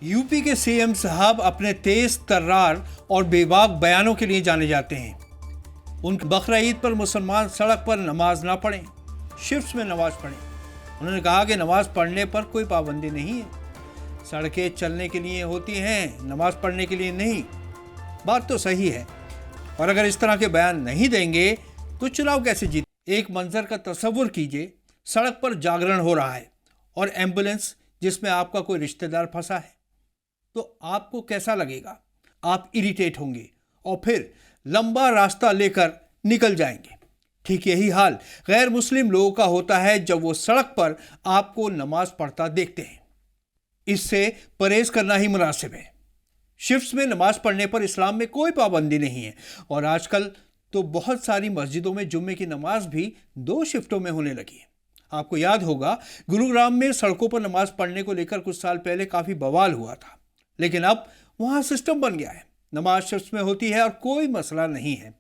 UP के CM साहब अपने तेज तर्रार और बेबाक बयानों के लिए जाने जाते हैं। उन बकरा ईद पर मुसलमान सड़क पर नमाज ना पढ़ें, शिफ्ट्स में नमाज पढ़ें। उन्होंने कहा कि नमाज पढ़ने पर कोई पाबंदी नहीं है, सड़कें चलने के लिए होती हैं, नमाज पढ़ने के लिए नहीं। बात तो सही है, और अगर इस तरह के बयान नहीं देंगे तो चुनाव कैसे जीते। एक मंजर का तसव्वुर कीजिए, सड़क पर जागरण हो रहा है और एम्बुलेंस जिसमें आपका कोई रिश्तेदार फंसा है, तो आपको कैसा लगेगा? आप इरिटेट होंगे और फिर लंबा रास्ता लेकर निकल जाएंगे। ठीक यही हाल गैर मुस्लिम लोगों का होता है जब वो सड़क पर आपको नमाज पढ़ता देखते हैं। इससे परहेज करना ही मुनासिब है। शिफ्ट्स में नमाज पढ़ने पर इस्लाम में कोई पाबंदी नहीं है, और आजकल तो बहुत सारी मस्जिदों में जुम्मे की नमाज भी 2 शिफ्टों में होने लगी है। आपको याद होगा, गुरुग्राम में सड़कों पर नमाज पढ़ने को लेकर कुछ साल पहले काफी बवाल हुआ था, लेकिन अब वहां सिस्टम बन गया है। नमाज शिफ्ट्स में होती है और कोई मसला नहीं है।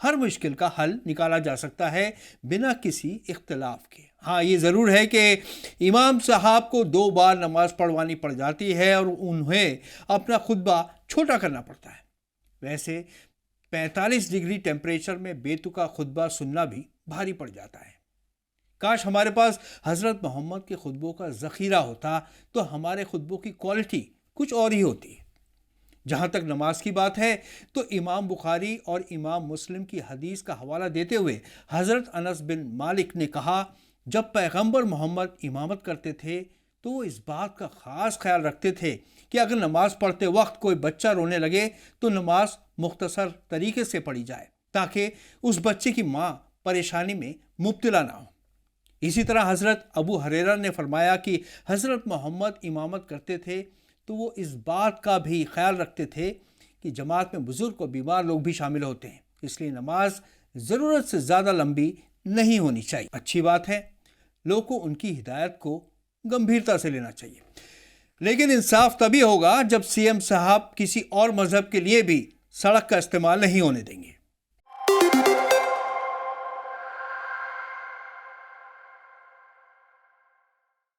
हर मुश्किल का हल निकाला जा सकता है बिना किसी इख्तिलाफ के। हाँ, ये ज़रूर है कि इमाम साहब को 2 बार नमाज पढ़वानी पड़ जाती है और उन्हें अपना खुतबा छोटा करना पड़ता है। वैसे 45 डिग्री टेम्परेचर में बेतुका खुतबा सुनना भी भारी पड़ जाता है। काश हमारे पास हज़रत मोहम्मद के खुतबों का ज़ख़ीरा होता तो हमारे खुतबों की क्वालिटी कुछ और ही होती। जहाँ तक नमाज की बात है तो इमाम बुखारी और इमाम मुस्लिम की हदीस का हवाला देते हुए हज़रत अनस बिन मालिक ने कहा, जब पैगंबर मोहम्मद इमामत करते थे तो वो इस बात का ख़ास ख्याल रखते थे कि अगर नमाज पढ़ते वक्त कोई बच्चा रोने लगे तो नमाज मुख्तसर तरीके से पढ़ी जाए ताकि उस बच्चे की माँ परेशानी में मुब्तला ना हो। इसी तरह हज़रत अबू हुरैरा ने फरमाया कि हज़रत मोहम्मद इमामत करते थे तो वो इस बात का भी ख्याल रखते थे कि जमात में बुजुर्ग और बीमार लोग भी शामिल होते हैं, इसलिए नमाज ज़रूरत से ज़्यादा लंबी नहीं होनी चाहिए। अच्छी बात है, लोगों को उनकी हिदायत को गंभीरता से लेना चाहिए, लेकिन इंसाफ तभी होगा जब सीएम साहब किसी और मजहब के लिए भी सड़क का इस्तेमाल नहीं होने देंगे।